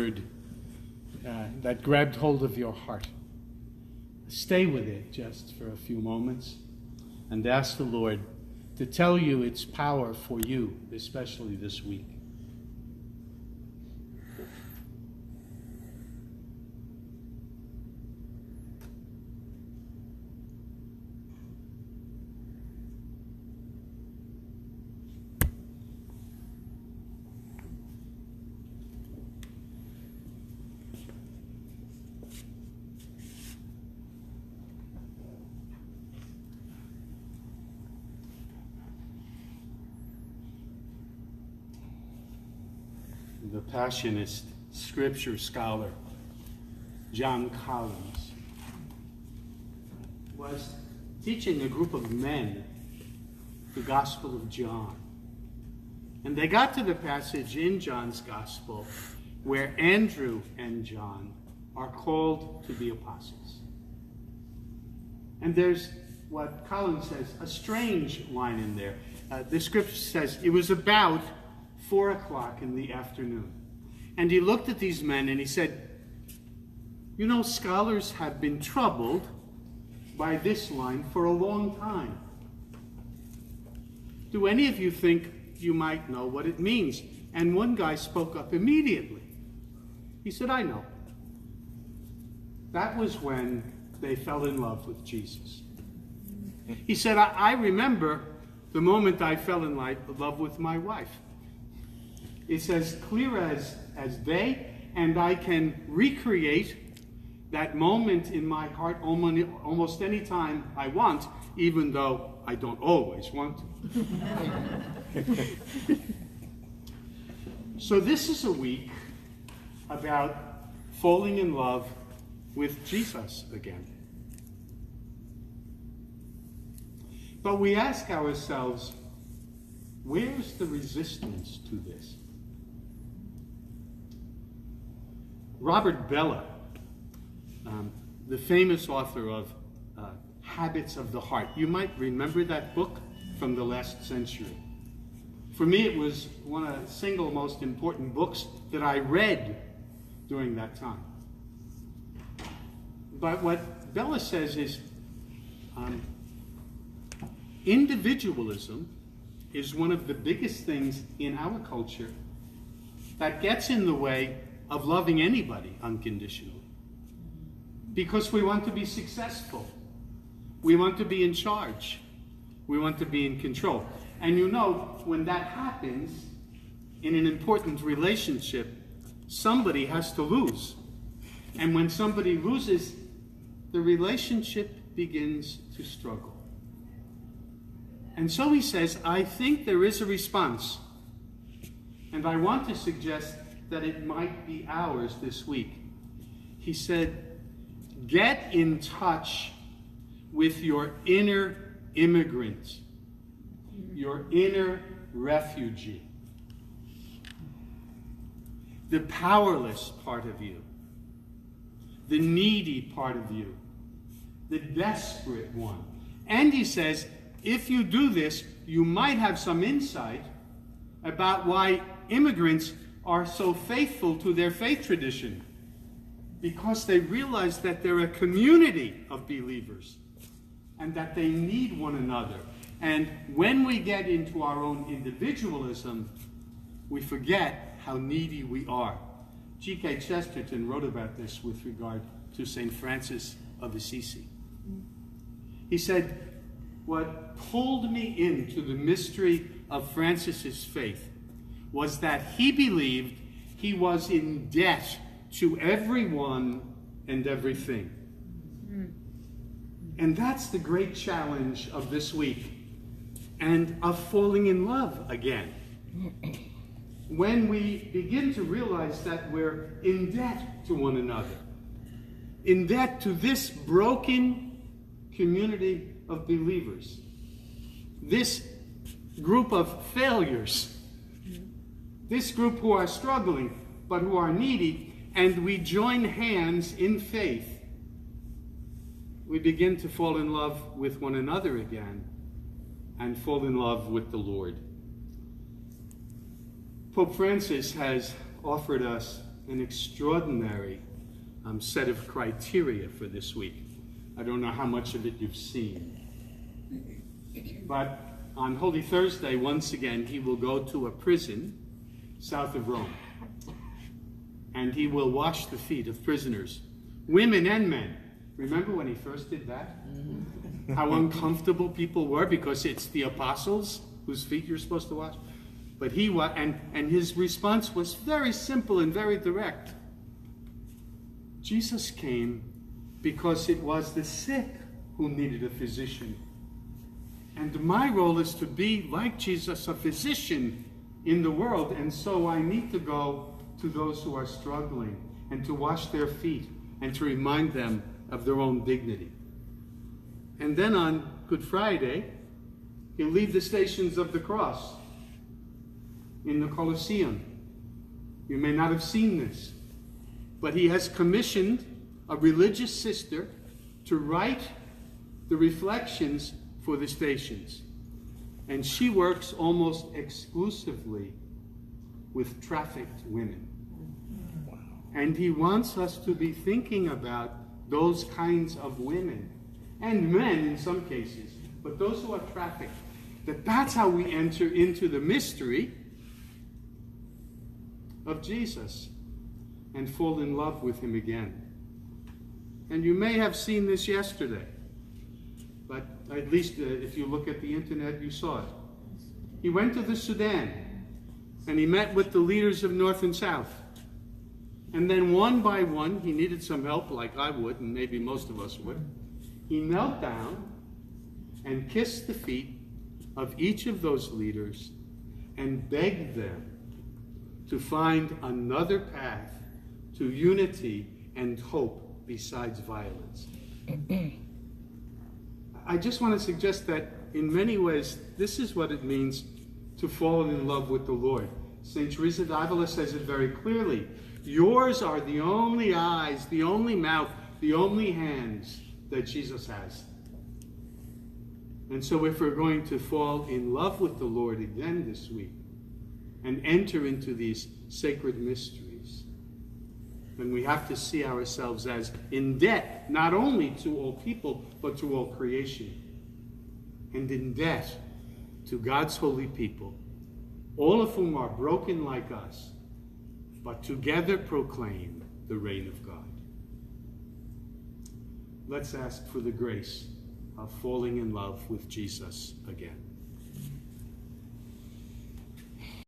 word that grabbed hold of your heart. Stay with it just for a few moments and ask the Lord to tell you its power for you, especially this week. The Passionist scripture scholar, John Collins, was teaching a group of men the Gospel of John. And they got to the passage in John's Gospel where Andrew and John are called to be apostles. And there's what Collins says, a strange line in there. The scripture says, it was about 4 o'clock in the afternoon. And he looked at these men and he said, you know, scholars have been troubled by this line for a long time. Do any of you think you might know what it means? And one guy spoke up immediately. He said, I know. That was when they fell in love with Jesus. He said, I remember the moment I fell in love with my wife. It's as clear as day, and I can recreate that moment in my heart almost any time I want, even though I don't always want to. So this is a week about falling in love with Jesus again. But we ask ourselves, where's the resistance to this? Robert Bellah, the famous author of Habits of the Heart. You might remember that book from the last century. For me, it was one of the single most important books that I read during that time. But what Bellah says is, individualism is one of the biggest things in our culture that gets in the way of loving anybody unconditionally. Because we want to be successful. We want to be in charge. We want to be in control. And you know, when that happens in an important relationship, somebody has to lose. And when somebody loses, the relationship begins to struggle. And so he says, I think there is a response. And I want to suggest that it might be ours this week. He said, get in touch with your inner immigrant, your inner refugee, the powerless part of you, the needy part of you, the desperate one. And he says, if you do this, you might have some insight about why immigrants are so faithful to their faith tradition, because they realize that they're a community of believers and that they need one another. And when we get into our own individualism, we forget how needy we are. G.K. Chesterton wrote about this with regard to St. Francis of Assisi. He said, what pulled me into the mystery of Francis's faith was that he believed he was in debt to everyone and everything. And that's the great challenge of this week, and of falling in love again. When we begin to realize that we're in debt to one another, in debt to this broken community of believers, this group of failures, this group who are struggling but who are needy, and we join hands in faith, we begin to fall in love with one another again and fall in love with the Lord. Pope Francis has offered us an extraordinary set of criteria for this week. I don't know how much of it you've seen. But on Holy Thursday, once again, he will go to a prison south of Rome. And he will wash the feet of prisoners, women and men. Remember when he first did that? How uncomfortable people were because it's the apostles whose feet you're supposed to wash. But and his response was very simple and very direct. Jesus came because it was the sick who needed a physician. And my role is to be, like Jesus, a physician in the world. And so I need to go to those who are struggling and to wash their feet and to remind them of their own dignity. And then on Good Friday, he'll leave the Stations of the Cross in the Colosseum. You may not have seen this, but he has commissioned a religious sister to write the reflections for the Stations. And she works almost exclusively with trafficked women. Wow. And he wants us to be thinking about those kinds of women, and men in some cases, but those who are trafficked, that's how we enter into the mystery of Jesus and fall in love with him again. And you may have seen this yesterday, but at least if you look at the internet, you saw it. He went to the Sudan, and he met with the leaders of North and South. And then one by one, he needed some help, like I would, and maybe most of us would. He knelt down and kissed the feet of each of those leaders and begged them to find another path to unity and hope besides violence. I just want to suggest that in many ways, this is what it means to fall in love with the Lord. St. Teresa d'Avila says it very clearly. Yours are the only eyes, the only mouth, the only hands that Jesus has. And so if we're going to fall in love with the Lord again this week and enter into these sacred mysteries, then we have to see ourselves as in debt, not only to all people, but to all creation. And in debt to God's holy people, all of whom are broken like us, but together proclaim the reign of God. Let's ask for the grace of falling in love with Jesus again.